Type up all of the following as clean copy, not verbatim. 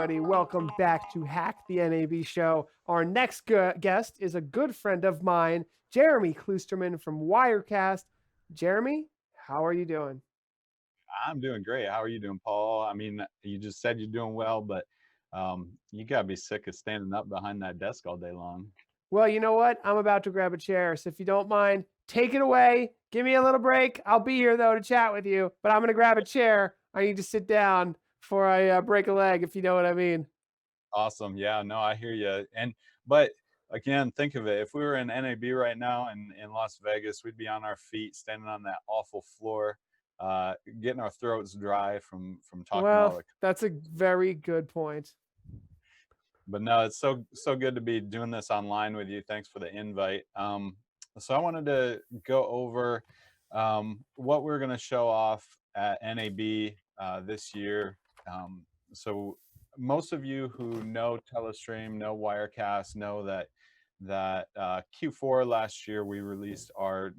everybody. Welcome back to Hack the NAB Show. Our next guest is a good friend of mine, Jeremy Kloosterman from Wirecast. Jeremy, how are you doing? I'm doing great. How are you doing, Paul? I mean, you just said you're doing well, but you gotta be sick of standing up behind that desk all day long. Well, you know what? I'm about to grab a chair, so if you don't mind, take it away. Give me a little break. I'll be here, though, to chat with you, but I'm going to grab a chair. I need to sit down before I break a leg, if you know what I mean. Awesome. Yeah, no, I hear you. But again, think of it. If we were in NAB right now in Las Vegas, we'd be on our feet, standing on that awful floor, getting our throats dry from talking all Well, the. that's a very good point. But no, it's so good to be doing this online with you. Thanks for the invite. So I wanted to go over what we're going to show off at NAB this year. So most of you who know Telestream, know Wirecast, know that Q4 last year we released our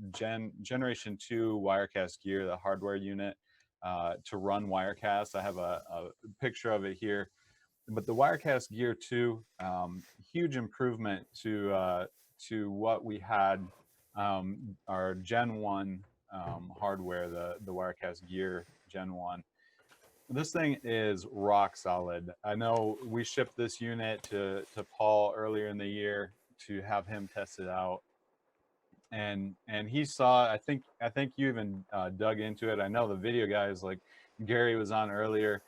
Generation 2 Wirecast Gear, the hardware unit to run Wirecast. I have a picture of it here. But the Wirecast Gear 2, huge improvement to what we had our Gen 1 hardware, the Wirecast Gear Gen 1. This thing is rock solid. I know we shipped this unit to Paul earlier in the year to have him test it out, and he saw. I think you even dug into it. I know the video guys like Gary was on earlier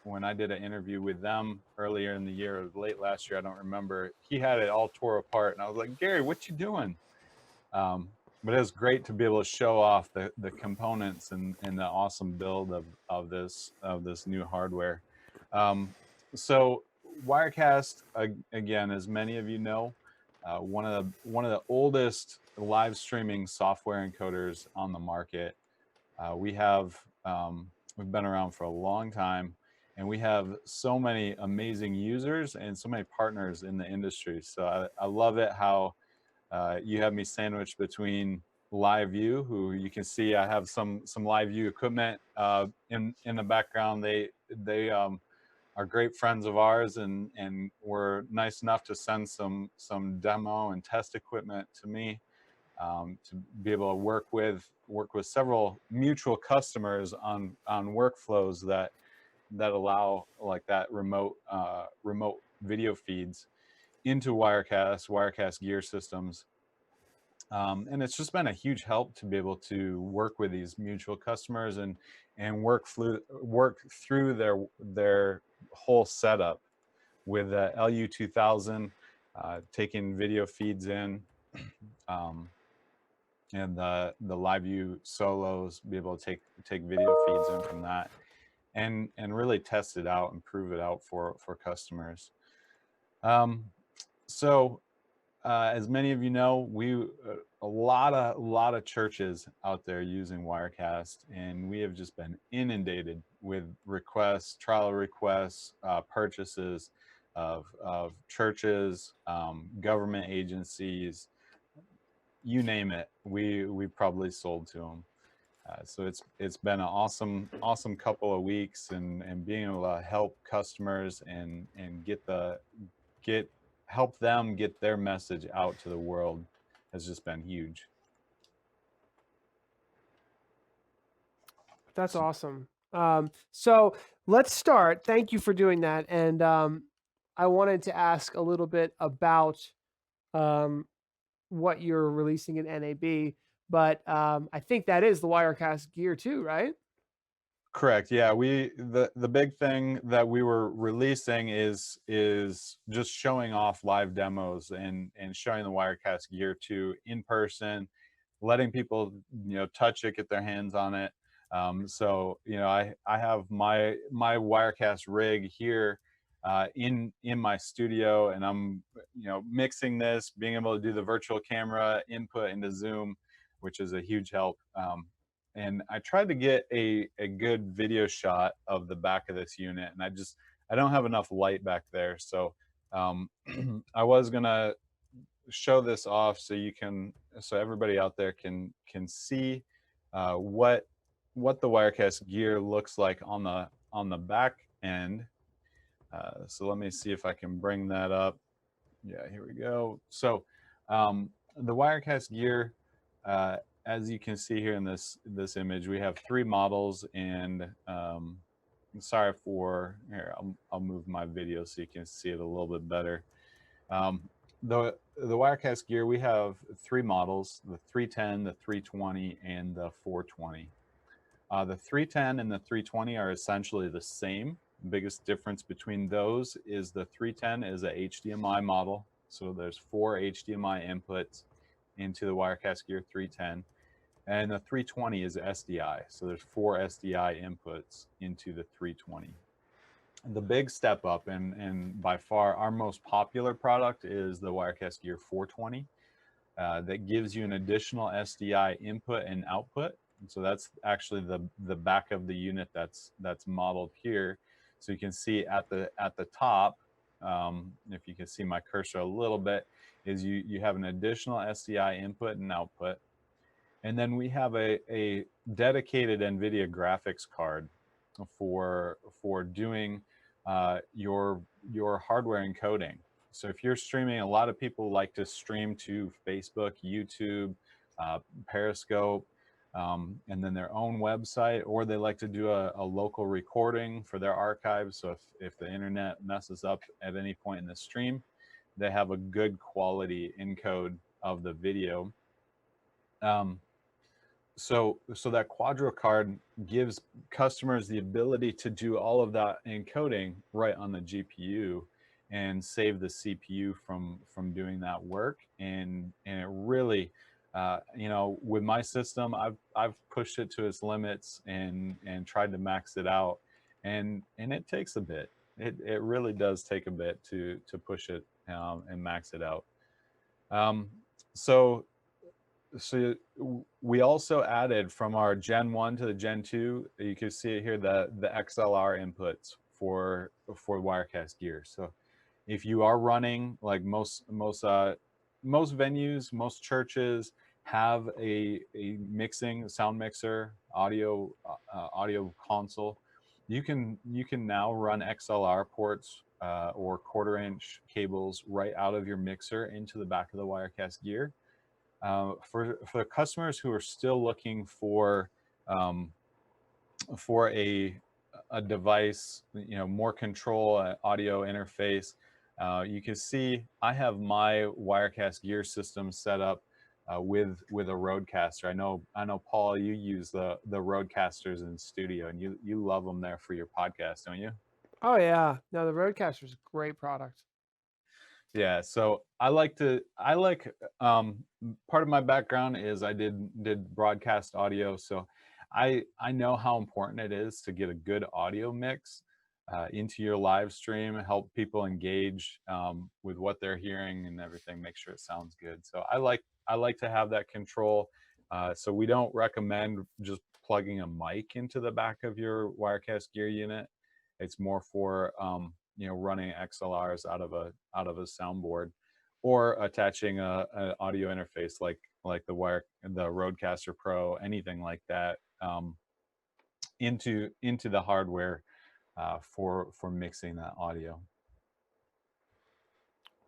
when I did an interview with them earlier in the year, or late last year, I don't remember. He had it all tore apart, and I was like, Gary, what you doing? But it was great to be able to show off the components and the awesome build of this new hardware. So Wirecast, again, as many of you know, one of the oldest live streaming software encoders on the market. We've been around for a long time, and we have so many amazing users and so many partners in the industry. So I love it how you have me sandwiched between LiveView, who you can see I have some LiveView equipment in the background. They are great friends of ours, and were nice enough to send some demo and test equipment to me to be able to work with several mutual customers on workflows that allow like that remote video feeds into Wirecast Gear systems. And it's just been a huge help to be able to work with these mutual customers and work through their whole setup with the LU2000, taking video feeds in, and the LiveView solos, be able to take video feeds in from that, and really test it out and prove it out for customers. So as many of you know, a lot of churches out there using Wirecast, and we have just been inundated with requests, trial requests, purchases of churches, government agencies, you name it. We probably sold to them. So it's been an awesome couple of weeks, and being able to help customers and help them get their message out to the world has just been huge. That's awesome. So let's start. Thank you for doing that. And I wanted to ask a little bit about what you're releasing in NAB, but I think that is the Wirecast Gear too, right? Correct. Yeah, the big thing that we were releasing is just showing off live demos and showing the Wirecast Gear 2 in person, letting people touch it, get their hands on it. So I have my Wirecast rig here in my studio, and I'm mixing this, being able to do the virtual camera input into Zoom, which is a huge help. And I tried to get a good video shot of the back of this unit, and I don't have enough light back there. So I was gonna show this off so everybody out there can see what the Wirecast Gear looks like on the back end. So let me see if I can bring that up. Yeah, here we go. So the Wirecast Gear, as you can see here in this image, we have 3 models, and sorry for here. I'll move my video so you can see it a little bit better. The Wirecast Gear, we have 3 models: the 310, the 320, and the 420. The 310 and the 320 are essentially the same. The biggest difference between those is the 310 is a HDMI model. So there's 4 HDMI inputs into the Wirecast Gear 310. And the 320 is SDI. So there's 4 SDI inputs into the 320. The big step up, and by far our most popular product, is the Wirecast Gear 420. That gives you an additional SDI input and output. And so that's actually the back of the unit that's modeled here. So you can see at the top, if you can see my cursor a little bit, is you have an additional SDI input and output. And then we have a dedicated NVIDIA graphics card for doing your hardware encoding. So if you're streaming, a lot of people like to stream to Facebook, YouTube, Periscope, and then their own website, or they like to do a local recording for their archives. So if the internet messes up at any point in the stream, they have a good quality encode of the video. So that Quadro card gives customers the ability to do all of that encoding right on the GPU and save the CPU from doing that work. And it really, you know, with my system, I've pushed it to its limits and tried to max it out, and it takes a bit. It really does take a bit to push it and max it out. So we also added from our Gen 1 to the Gen 2, you can see it here, the XLR inputs for Wirecast Gear. So if you are running, like most venues, most churches have a mixing sound mixer, audio console, you can now run XLR ports or 1/4 inch cables right out of your mixer into the back of the Wirecast Gear. For the customers who are still looking for a device, you know, more control, audio interface, you can see I have my Wirecast Gear system set up with a Rodecaster. I know Paul, you use the Rodecasters in studio, and you love them there for your podcast, don't you? Oh yeah, no, the Rodecaster is a great product. Yeah, so I like part of my background is I did broadcast audio, so I know how important it is to get a good audio mix into your live stream, help people engage with what they're hearing and everything, make sure it sounds good. So I like to have that control. So we don't recommend just plugging a mic into the back of your Wirecast Gear unit. It's more for you know, running XLRs out of a soundboard, or attaching an audio interface like the Rodecaster Pro, anything like that, into the hardware for mixing that audio.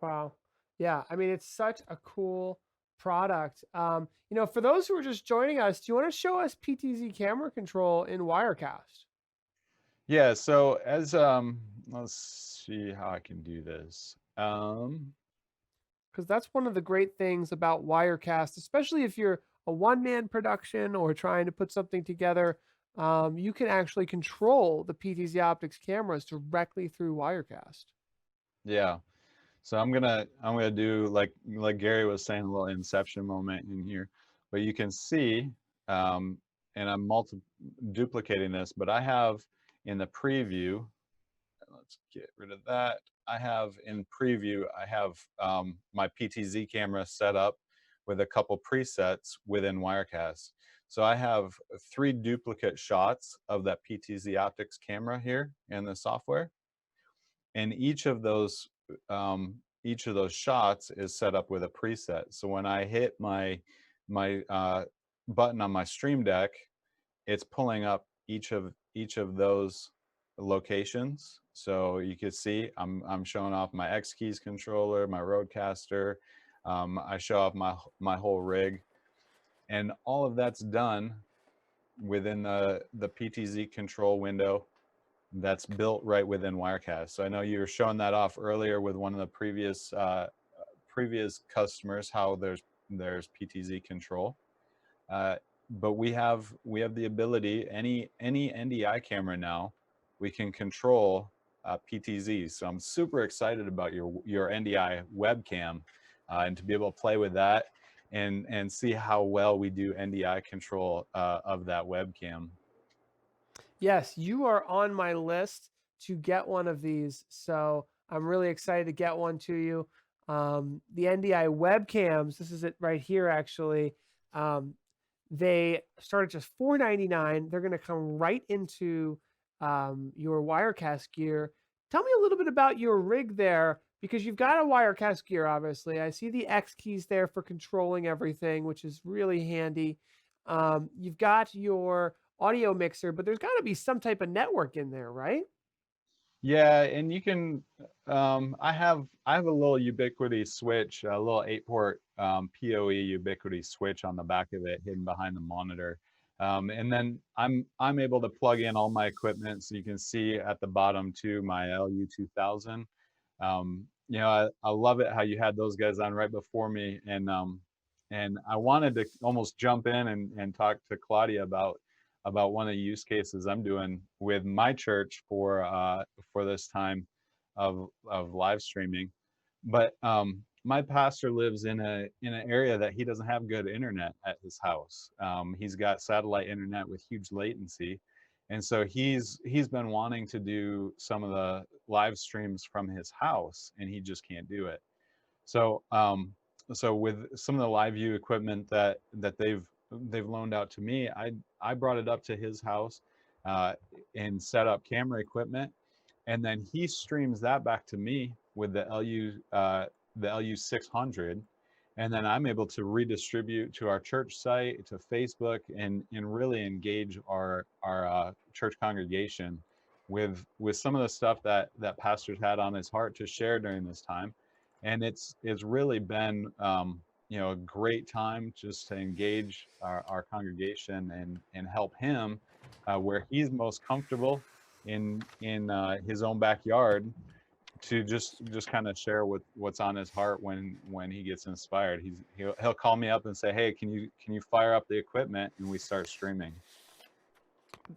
Wow. Yeah, I mean, it's such a cool product. You know, for those who are just joining us, do you want to show us PTZ Camera Control in Wirecast? Yeah, so as let's see how I can do this. Because that's one of the great things about Wirecast, especially if you're a one-man production or trying to put something together. You can actually control the PTZOptics cameras directly through Wirecast. Yeah. So I'm gonna do like Gary was saying, a little inception moment in here, but you can see, and I'm duplicating this, but I have in the preview, let's get rid of that. I have in preview, I have my PTZ camera set up with a couple presets within Wirecast. So I have 3 duplicate shots of that PTZOptics camera here in the software, and each of those shots is set up with a preset. So when I hit my button on my Stream Deck, it's pulling up each of those locations. So you can see I'm showing off my Xkeys controller, my Rodecaster. I show off my whole rig, and all of that's done within the PTZ control window that's built right within Wirecast. So I know you were showing that off earlier with one of the previous customers, how there's PTZ control. But we have the ability, any NDI camera now, we can control PTZ. So I'm super excited about your NDI webcam, and to be able to play with that and see how well we do NDI control of that webcam. Yes, you are on my list to get one of these. So I'm really excited to get one to you. The NDI webcams, this is it right here, actually. They start at just $4.99. They're going to come right into your Wirecast gear. Tell me a little bit about your rig there, because you've got a Wirecast gear, obviously. I see the Xkeys there for controlling everything, which is really handy. You've got your audio mixer, but there's got to be some type of network in there, right? Yeah, and you can. I have a little Ubiquity switch, a little 8-port PoE Ubiquity switch on the back of it, hidden behind the monitor. And then I'm able to plug in all my equipment, so you can see at the bottom too my LU2000. You know, I love it how you had those guys on right before me, and I wanted to almost jump in and talk to Claudia about one of the use cases I'm doing with my church for this time of live streaming. But my pastor lives in an area that he doesn't have good internet at his house. He's got satellite internet with huge latency, and so he's been wanting to do some of the live streams from his house, and he just can't do it. So so with some of the live view equipment that they've loaned out to me, I brought it up to his house and set up camera equipment, and then he streams that back to me with the LU600, and then I'm able to redistribute to our church site, to Facebook, and really engage our church congregation with some of the stuff that pastors had on his heart to share during this time. And it's really been you know, a great time just to engage our congregation and help him where he's most comfortable in his own backyard, to just kind of share what's on his heart when he gets inspired. He'll call me up and say, hey, can you fire up the equipment, and we start streaming.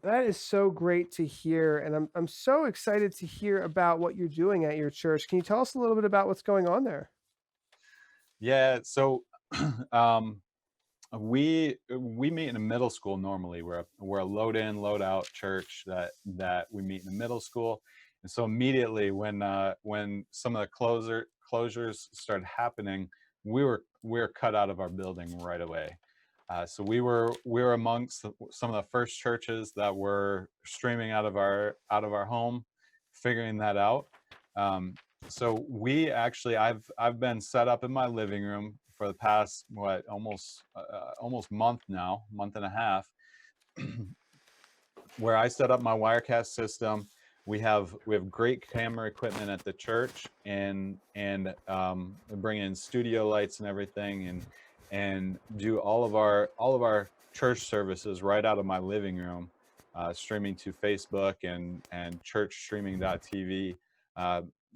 That is so great to hear, and I'm so excited to hear about what you're doing at your church. Can you tell us a little bit about what's going on there? Yeah, so we meet in a middle school normally. We're a load in, load out church that we meet in the middle school. And so immediately when some of the closures started happening, we were cut out of our building right away. So we were amongst some of the first churches that were streaming out of our home, figuring that out. So we actually, I've been set up in my living room for the past almost month and a half, where I set up my Wirecast system. We have great camera equipment at the church, and bring in studio lights and everything, and do all of our church services right out of my living room, streaming to Facebook and churchstreaming.tv.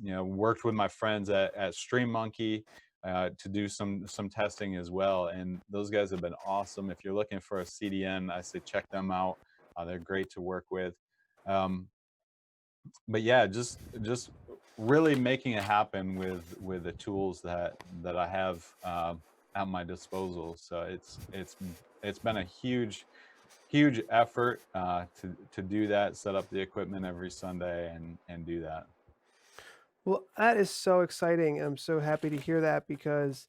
You know, worked with my friends at Stream Monkey to do some testing as well, and those guys have been awesome. If you're looking for a CDN, I say check them out. They're great to work with. But yeah, just really making it happen with the tools that I have at my disposal. So it's been a huge effort to do that, set up the equipment every Sunday and do that. Well, that is so exciting. I'm so happy to hear that, because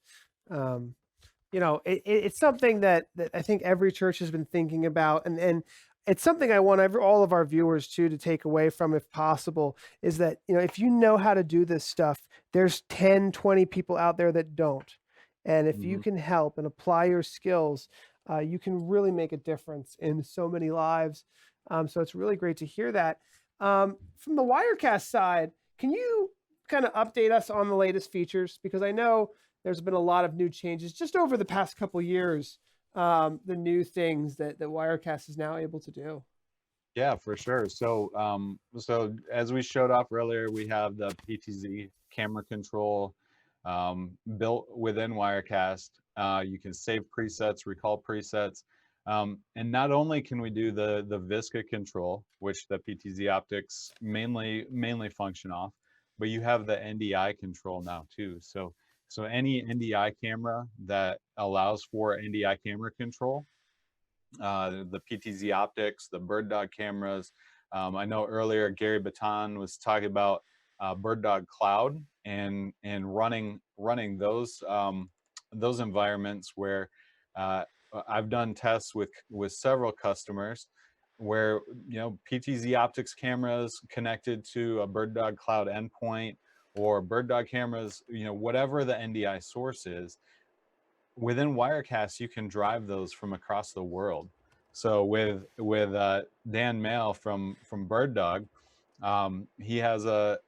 you know, it's something that I think every church has been thinking about, and it's something I want all of our viewers to take away from, if possible, is that, you know, if you know how to do this stuff, there's 10, 20 people out there that don't. And if you can help and apply your skills, you can really make a difference in so many lives. So it's really great to hear that. From the Wirecast side, can you kind of update us on the latest features? Because I know there's been a lot of new changes just over the past couple years. The new things that Wirecast is now able to do. Yeah, for sure. So, so as we showed off earlier, we have the PTZ Camera Control built within Wirecast. You can save presets, recall presets, and not only can we do the Visca control, which the PTZOptics mainly function off, but you have the NDI control now too. So any NDI camera that allows for NDI camera control, the PTZOptics, the Bird Dog cameras. I know earlier Gary Baton was talking about Bird Dog Cloud and running those environments where I've done tests with several customers where PTZOptics cameras connected to a Bird Dog Cloud endpoint or Bird Dog cameras, whatever the NDI source is. Within Wirecast, you can drive those from across the world. So with Dan Mail from Bird Dog, he has a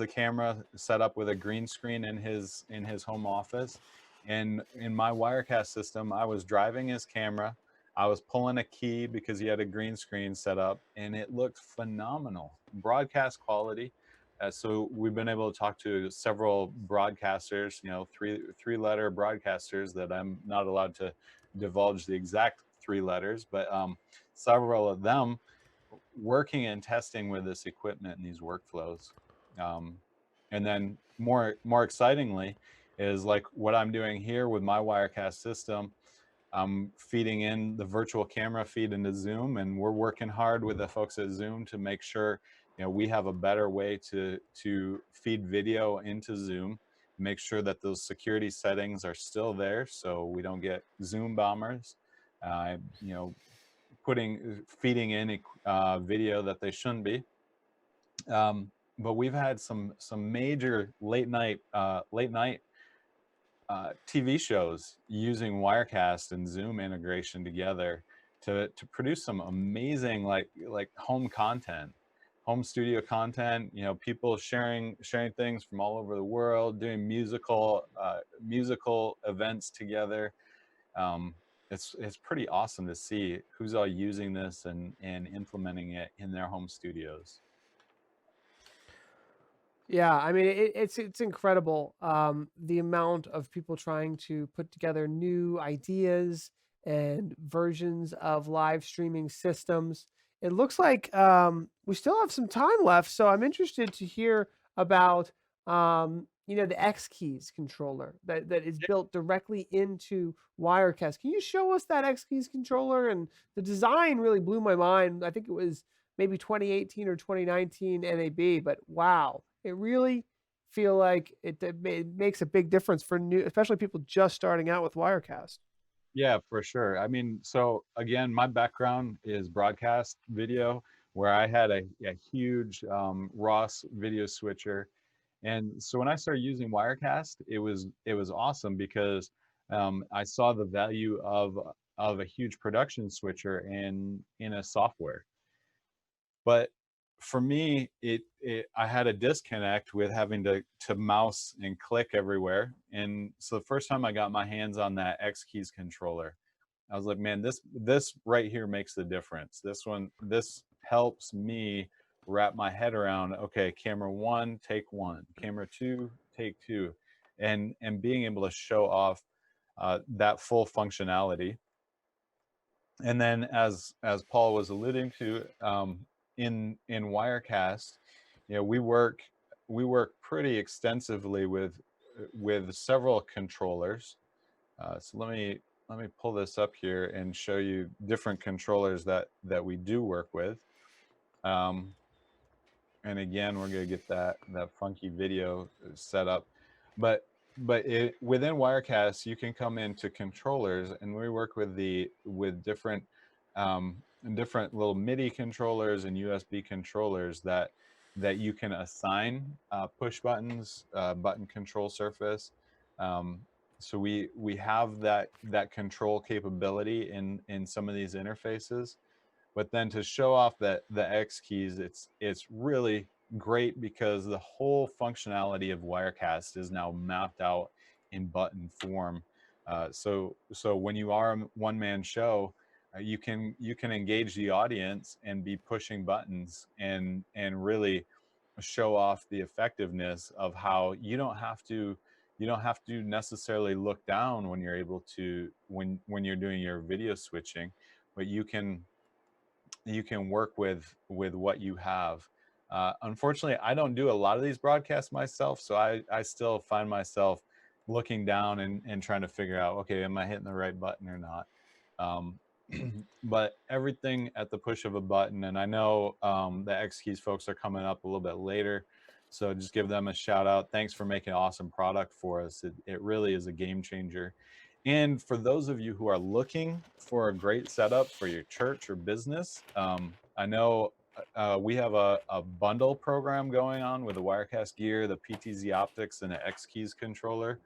camera set up with a green screen in his home office, and in my Wirecast system, I was driving his camera. I was pulling a key because he had a green screen set up, and it looked phenomenal, broadcast quality. So we've been able to talk to several broadcasters, three-letter broadcasters that I'm not allowed to divulge the exact 3 letters, but several of them working and testing with this equipment and these workflows. And then more excitingly is like what I'm doing here with my Wirecast system. I'm feeding in the virtual camera feed into Zoom, and we're working hard with the folks at Zoom to make sure we have a better way to feed video into Zoom, make sure that those security settings are still there so we don't get Zoom bombers, feeding in video that they shouldn't be. But we've had some major late night TV shows using Wirecast and Zoom integration together to produce some amazing like home content, home studio content. People sharing things from all over the world, doing musical events together. It's pretty awesome to see who's all using this and implementing it in their home studios. Yeah, I mean it's incredible the amount of people trying to put together new ideas and versions of live streaming systems. It looks like we still have some time left, so I'm interested to hear about the Xkeys controller that is built directly into Wirecast. Can you show us that Xkeys controller? And the design really blew my mind. I think it was maybe 2018 or 2019 NAB, but wow, it really feel like it makes a big difference for new, especially people just starting out with Wirecast. Yeah, for sure. I mean, so again, my background is broadcast video, where I had a huge Ross video switcher. And so when I started using Wirecast, it was awesome because I saw the value of a huge production switcher in a software. But for me, I had a disconnect with having to mouse and click everywhere. And so the first time I got my hands on that Xkeys controller, I was like, man, this right here makes the difference. This helps me wrap my head around, okay, camera 1, take 1, camera 2, take 2, and being able to show off that full functionality. And then as Paul was alluding to, in Wirecast, we work pretty extensively with several controllers. So let me pull this up here and show you different controllers that we do work with. And again, we're gonna get that funky video set up, but within Wirecast, you can come into controllers, and we work with different different little MIDI controllers and USB controllers that you can assign push buttons, button control surface. So we have that control capability in some of these interfaces. But then to show off the Xkeys, it's really great because the whole functionality of Wirecast is now mapped out in button form. So when you are a one-man show, you can engage the audience and be pushing buttons and really show off the effectiveness of how you don't have to necessarily look down when you're able to when you're doing your video switching, but you can work with what you have. Unfortunately, I don't do a lot of these broadcasts myself, so I still find myself looking down and trying to figure out, okay, am I hitting the right button or not? But everything at the push of a button, and I know the Xkeys folks are coming up a little bit later, so just give them a shout out. Thanks for making an awesome product for us. It really is a game changer. And for those of you who are looking for a great setup for your church or business, I know we have a bundle program going on with the Wirecast Gear, the PTZOptics, and the Xkeys Controller.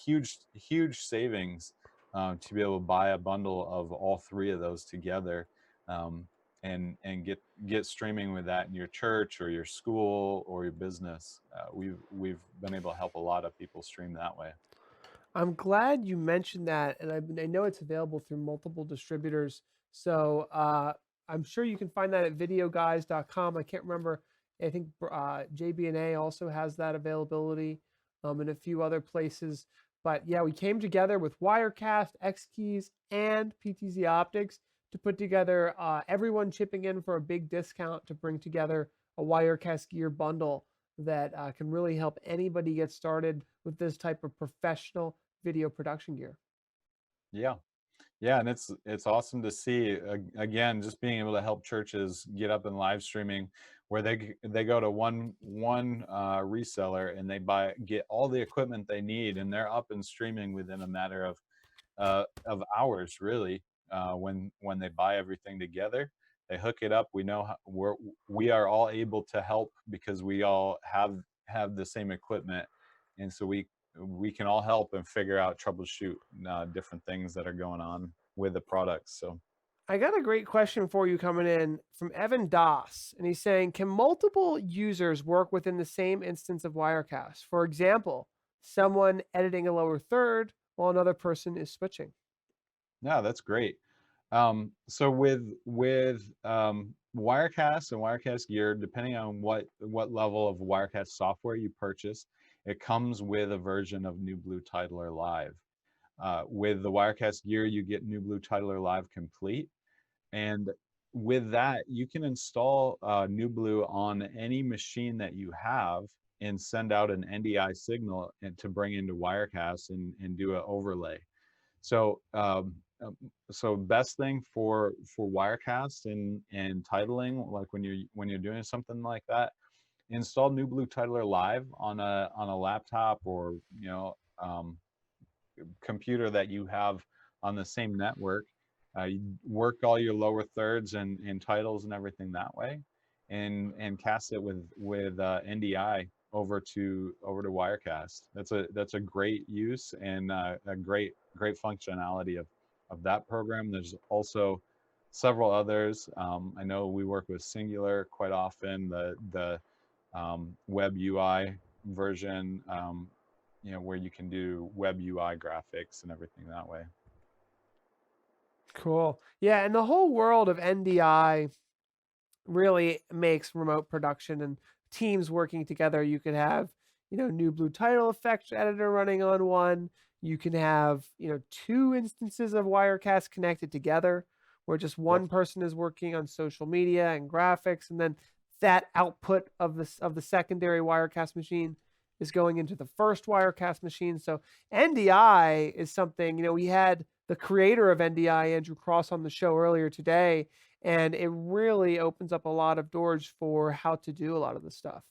Huge savings to be able to buy a bundle of all three of those together, and get streaming with that in your church or your school or your business. We've been able to help a lot of people stream that way. I'm glad you mentioned that, and I know it's available through multiple distributors. So I'm sure you can find that at videoguys.com. I can't remember. I think JB&A also has that availability, and a few other places. But yeah, we came together with Wirecast, Xkeys, and PTZOptics to put together everyone chipping in for a big discount to bring together a Wirecast Gear bundle that can really help anybody get started with this type of professional video production gear. Yeah, and it's awesome to see, again, just being able to help churches get up in live streaming, where they go to one reseller and they get all the equipment they need, and they're up and streaming within a matter of hours, really. When they buy everything together, they hook it up. We know we are all able to help because we all have the same equipment, and so we can all help and figure out, troubleshoot different things that are going on with the products. So I got a great question for you coming in from Evan Das, and he's saying, can multiple users work within the same instance of Wirecast? For example, someone editing a lower third while another person is switching. yeah, that's great. So with Wirecast and Wirecast Gear, depending on what level of Wirecast software you purchase, it comes with a version of New Blue Titler Live. With the Wirecast Gear, you get New Blue Titler Live Complete, and with that, you can install New Blue on any machine that you have and send out an NDI signal to bring into Wirecast and do an overlay. So so best thing for Wirecast and titling, like when you're doing something like that, install New Blue Titler Live on a laptop or computer that you have on the same network. You work all your lower thirds and titles and everything that way, and cast it with NDI over to Wirecast. That's a great use and a great functionality of that program. There's also several others. I know we work with Singular quite often. The web UI version, where you can do web UI graphics and everything that way. Cool. Yeah, and the whole world of NDI really makes remote production and teams working together. You could have, New Blue Title Effects editor running on one. You can have, 2 instances of Wirecast connected together, where just one person is working on social media and graphics, and then that output of the secondary Wirecast machine is going into the first Wirecast machine. So NDI is something, we had the creator of NDI, Andrew Cross, on the show earlier today, and it really opens up a lot of doors for how to do a lot of this stuff.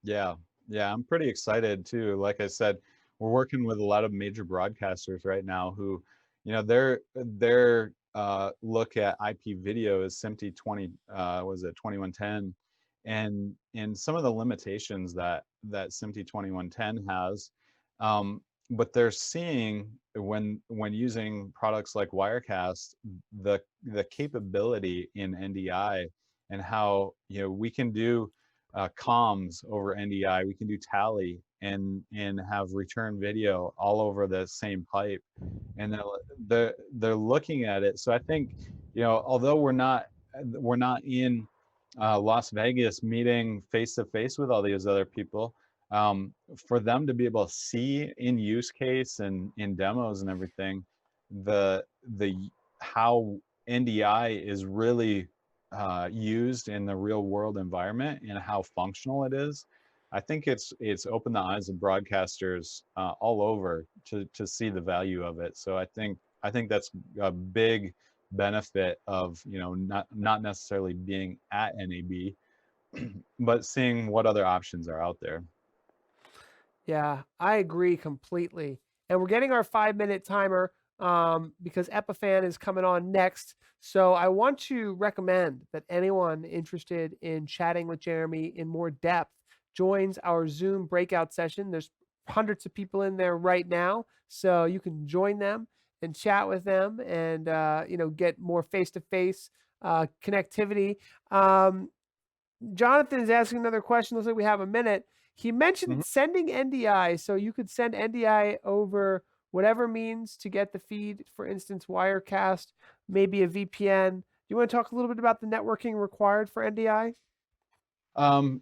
Yeah, I'm pretty excited too. Like I said, we're working with a lot of major broadcasters right now who, their look at IP video is SMPTE 2110, and some of the limitations that SMPTE 2110 has, but they're seeing when using products like Wirecast, the capability in NDI, and how, you know, we can do comms over NDI, we can do tally and have return video all over the same pipe, and they're looking at it. So I think, you know, although we're not in Las Vegas meeting face to face with all these other people, for them to be able to see in use case and in demos and everything, the how NDI is really used in the real world environment and how functional it is. I think it's opened the eyes of broadcasters all over to see the value of it. So I think that's a big benefit of, you know, not necessarily being at NAB, but seeing what other options are out there. Yeah, I agree completely. And we're getting our 5-minute timer because Epiphan is coming on next. So I want to recommend that anyone interested in chatting with Jeremy in more depth joins our Zoom breakout session. There's hundreds of people in there right now, so you can join them and chat with them and you know, get more face-to-face connectivity. Jonathan is asking another question. Looks like we have a minute. He mentioned sending NDI, so you could send NDI over whatever means to get the feed. For instance, Wirecast, maybe a VPN. Do you want to talk a little bit about the networking required for NDI?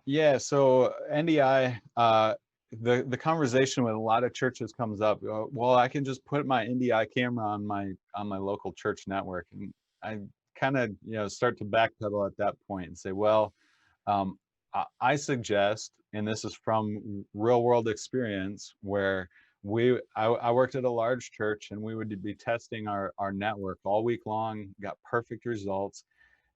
Yeah, so NDI, the conversation with a lot of churches comes up. Well, I can just put my NDI camera on my local church network, and I kind of, you know, start to backpedal at that point and say, well, I suggest, and this is from real world experience, where I worked at a large church, and we would be testing our network all week long, got perfect results.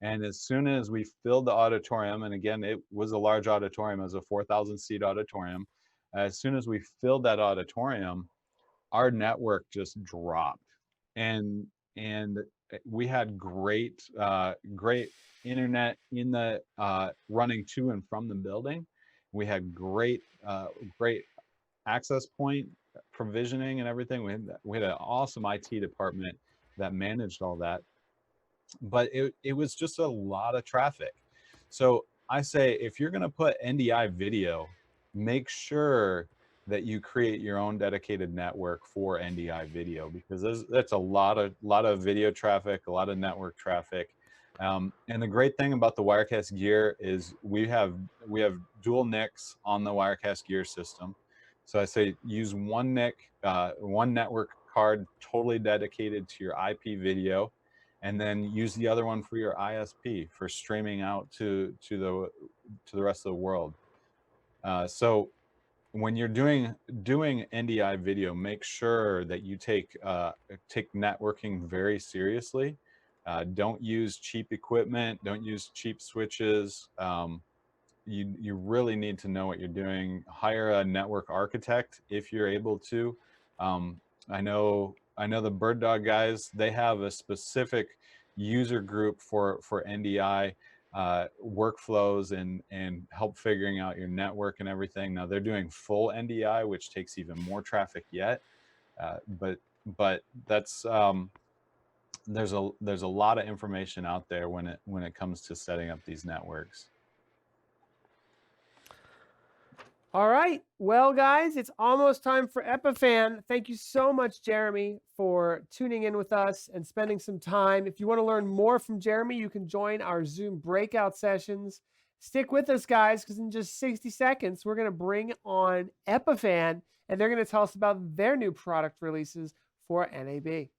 And as soon as we filled the auditorium, and again, it was a large auditorium, it was a 4,000 seat auditorium. As soon as we filled that auditorium, our network just dropped, and we had great internet in the running to and from the building. We had great access point provisioning and everything. We had an awesome IT department that managed all that, but it was just a lot of traffic. So I say, if you're going to put NDI video, make sure that you create your own dedicated network for NDI video, because that's a lot of video traffic, a lot of network traffic. And the great thing about the Wirecast Gear is we have dual NICs on the Wirecast Gear system. So I say use one NIC, one network card totally dedicated to your IP video, and then use the other one for your ISP for streaming out to the rest of the world. So when you're doing NDI video, make sure that you take networking very seriously. Don't use cheap equipment. Don't use cheap switches. You really need to know what you're doing. Hire a network architect if you're able to. I know the Bird Dog guys, they have a specific user group for NDI workflows and help figuring out your network and everything. Now they're doing full NDI, which takes even more traffic yet, but that's there's a lot of information out there when it comes to setting up these networks. All right. Well, guys, it's almost time for Epiphan. Thank you so much, Jeremy, for tuning in with us and spending some time. If you want to learn more from Jeremy, you can join our Zoom breakout sessions. Stick with us, guys, because in just 60 seconds, we're going to bring on Epiphan, and they're going to tell us about their new product releases for NAB.